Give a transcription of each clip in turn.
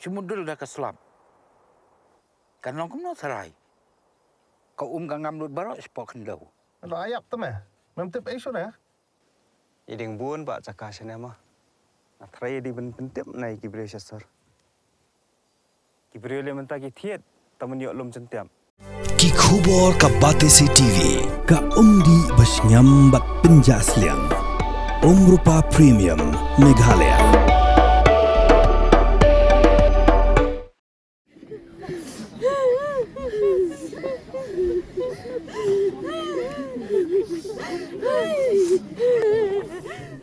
Cumudul dah keselam. Kan long kemno serai. Kau gangam lut barok sepok kendau. Lo ayap tu meh. Memtip isu dah. Iding buon pak cakah sana mah. Atrai di pentip naik kibriyo syasar. Kibriyo le mentagi thiet taman yok lom centiam. Ki khubor ka Batesi TV ka umdi basnyam bak penjaslian. Rupa Premium Meghalaya.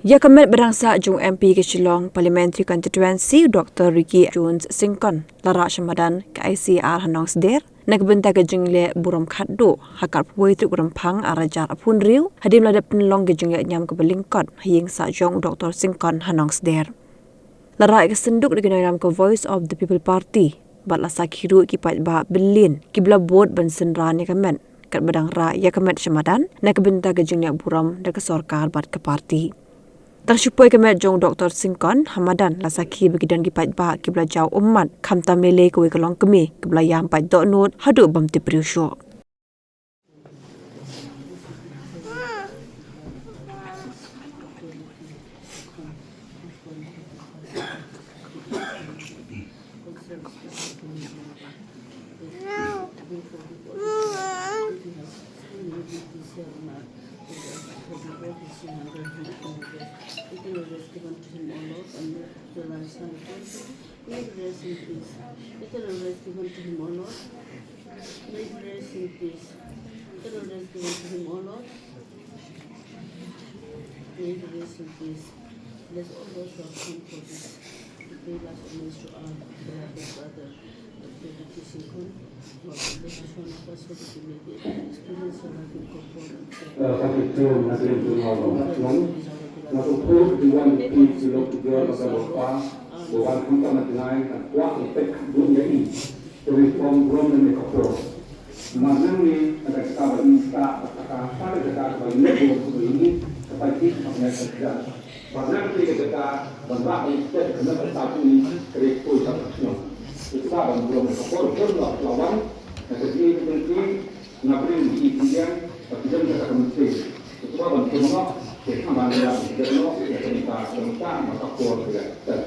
Ya kemet berangsa jung MP ke Shillong Parliamentary Constituency Dr. Ricky Jones Singkon lara Shamadan ke ICR Hanong Sder nagbenta ke jungle buram khaddo hakar puai tu buram phang arajar apun riu hadim lada penlong ke jungle nyam ke belingkot hing sa jong Dr. Singkon Hanong Sder lara ke senduk dengan nama ke Voice of the People Party bat la sakhiru ki pat ba belin ki bla board ban senran ya kemet kat badang ra ya kemet Shamadan nak benta ke jungle buram dak sarkar bat ke parti. Tang syupoi kemet jong Dr. Singkon Hamadan la sakhi begidan gipat ba kibla jau umat khamtam lele kowe kelong kemi kibla yam pat dok not hadu bam ti priusho. Let's all those who have come for this to pay last homage to our beloved brother, Dr. Singkon. Let us one of us hope to make the experience of having conformed. Padahal kita bangga itu kena bersatu ini rekod satu. Kita belum berkorban lawan, jadi mesti ngabrin di Indian, tapi jangan kita mesti. Kita bantu kita bandar, kita maka kuat kita.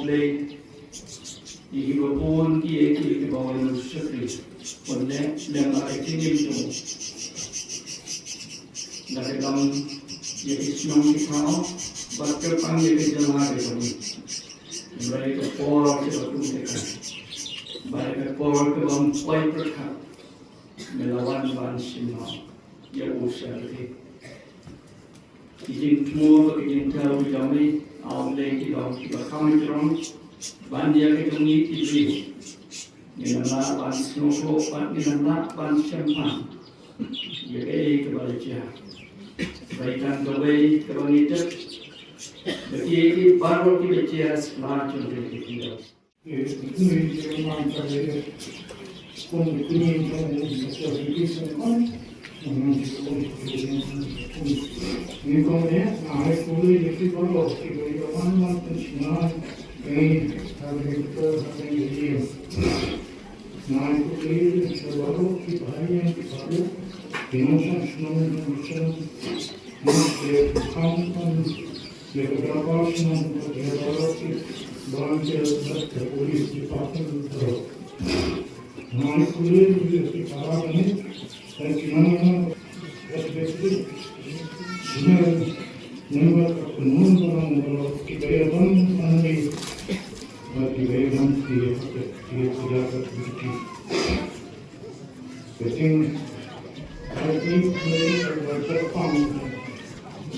outlay, die Überbohren, die bauern und Schriftlich. Oleh yang ada ini itu, dari dalam yang Islam kita, berkepan yang dijalankan ini, baik kepol kita tunjukkan, baik kepol kita mempunyai berkat melawan bansimah yang usia ini. Izin semua izin tahu kami, awal kita kami terang, bandia kita ni itu. Nilai ban snowfall, nilai ban champagne, jadi kebaliknya. Baikkan kembali kebangitan, jadi baru kita bicara sebelah contoh kita. Ini memang saya komunikasi dengan ini kemudian ada kulit jadi kalau kita mana pensiunan ini harus kita harus nah itu baru kita hanya baru pengusaha senang masih kampung beberapa senang beberapa banyak polis departemen nah itu jadi para ini saya cuma respect Nembat penuh orang kita yang aneh, kita yang tidak berbudi. Penting, hati mereka berterpam.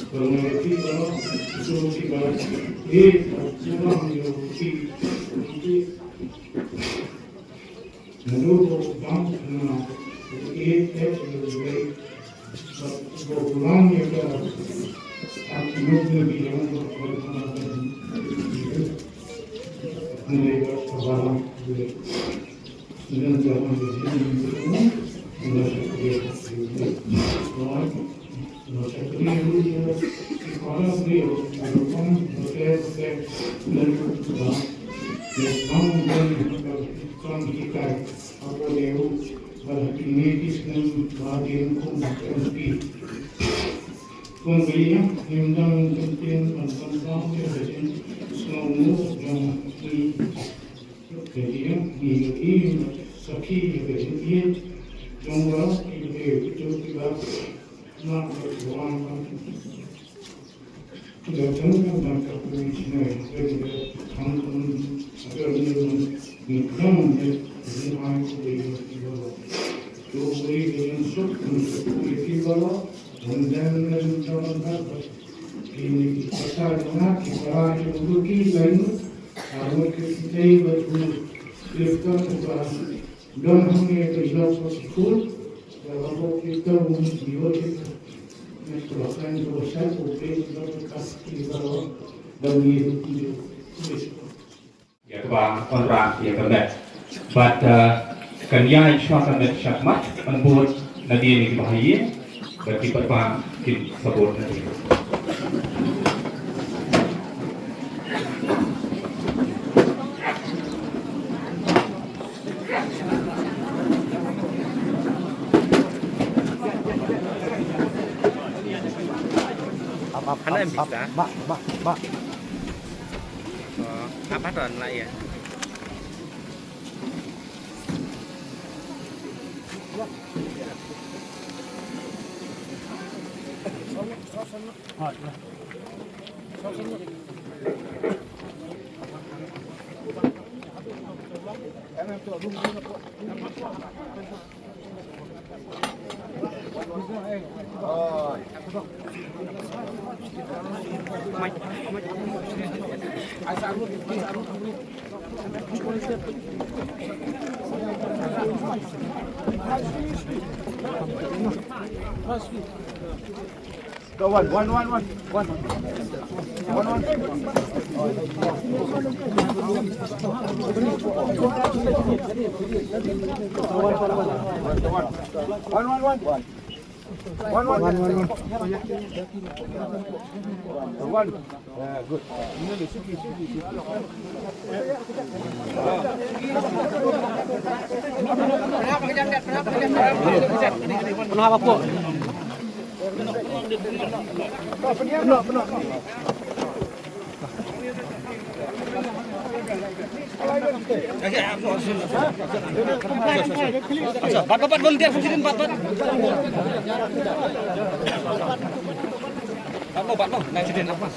Kalau mereka itu kita kurang diuji. Menurut bangsa, itu lebih berkurang ya. Aku lebih yang berpengalaman mereka sebarang dengan zaman ini masa kedua sekolah beliau merupakan proses dan yang kita apa dia ini Islam bagian kumpulan Kemudian, undang penting tentang kebencian semua yang jadi ini sakit kebencian jumlah itu juga nak berjuang tidak tentang dan kebencian jadi tentang agar nikam dengan itu beri dengan sok untuk dan mencoba ini pasal nak kita untuk lain harus kita betul betul dan hanya kerja sekolah kalau kita membuat melakukan proses proses kita dan itu ya kebang kontrak ya kembali but kanya insyaallah dan syakmat membuat nadia ini bahaya bagi perbang tim sabot nanti. Apa yang bisa? Mak. Apa tuan lah ya? Go one. Good. Kenapa po? Penuh. Bat volunteer presiden bat. Bat mau naik presiden apa?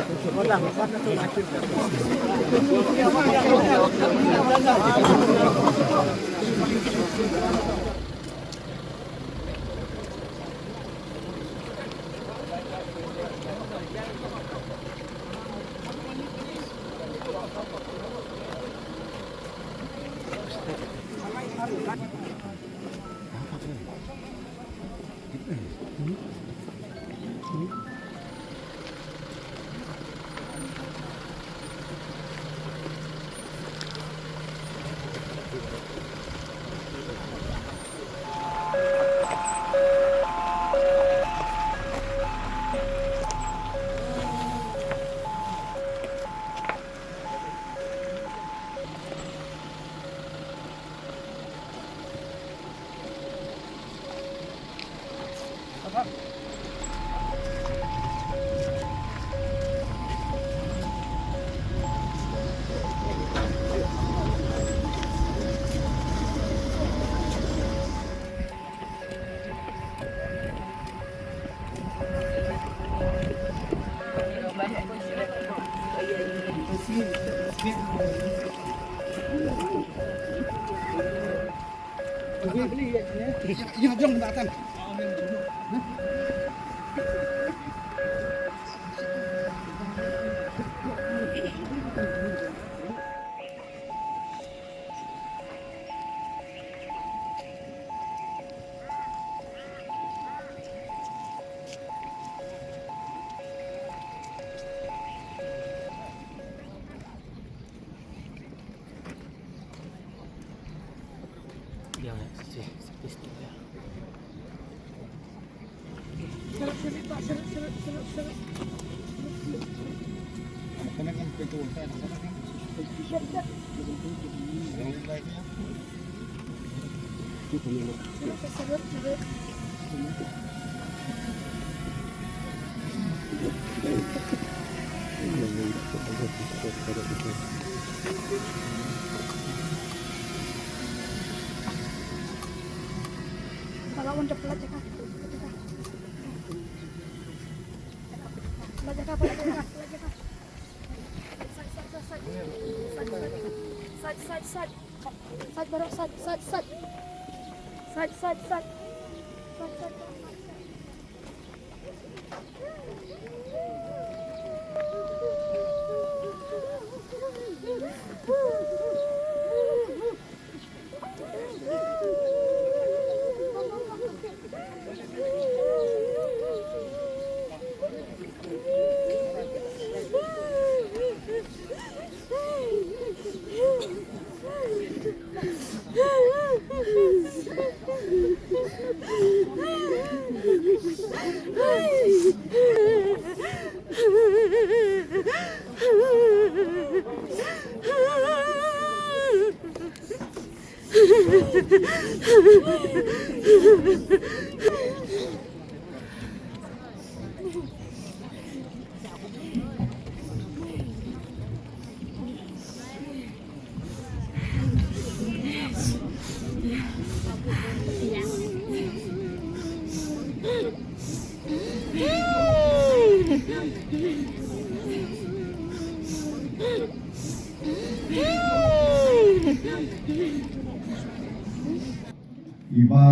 Iba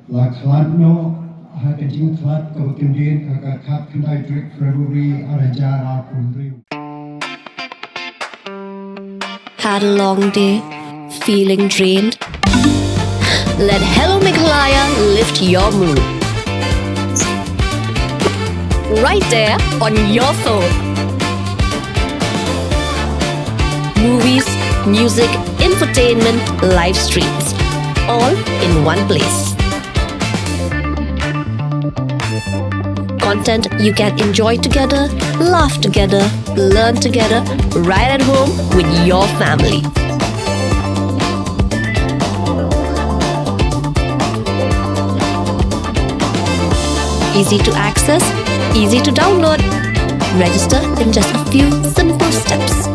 la kladno haka jing klad ko kendin haka kap kendai drik February arajara kundri. Had a long day, feeling drained? Let Hello Meghalaya lift your mood. Right there on your phone. Movies, music, infotainment, live streams, all in one place. Content you can enjoy together, laugh together, learn together, right at home with your family. Easy to access, easy to download. Register in just a few simple steps.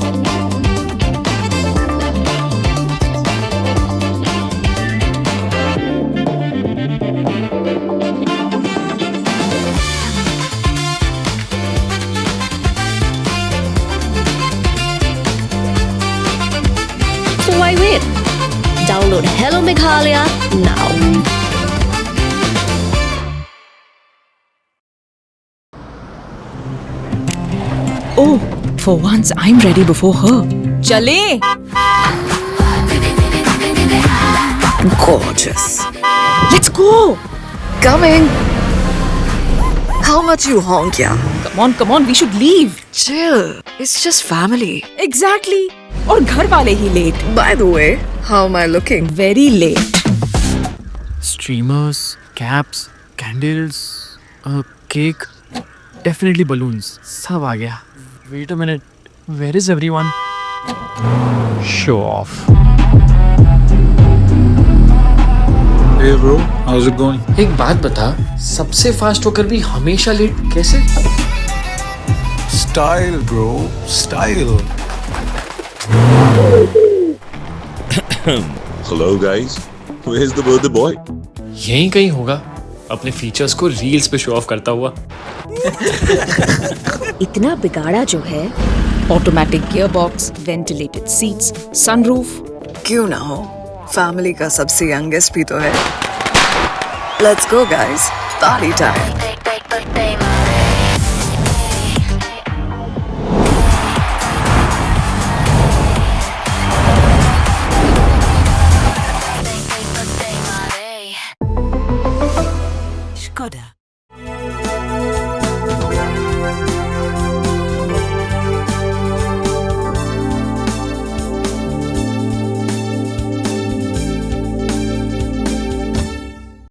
Download Hello Meghalaya now. Oh, for once I'm ready before her. Chale! Gorgeous. Let's go! Coming. How much you honk, yeah? Come on, we should leave. Chill. It's just family. Exactly. और घर वाले ही late. By the way, how am I looking? Very late. Streamers, caps, candles, cake, definitely balloons. सब आ गया. Wait a minute. Where is everyone? Show off. Hey bro, how's it going? एक बात बता, सबसे फास्ट होकर भी हमेशा लेट कैसे? Style bro, style. Hello guys, where's the birthday boy? यहीं कहीं होगा, अपने फीचर्स को रील्स पे शो ऑफ करता हुआ. इतना बिगाड़ा जो है. Automatic gearbox, ventilated seats, sunroof. क्यों ना हो? फैमिली का सबसे यंगेस्ट भी तो है. Let's go guys. Party time. Skoda.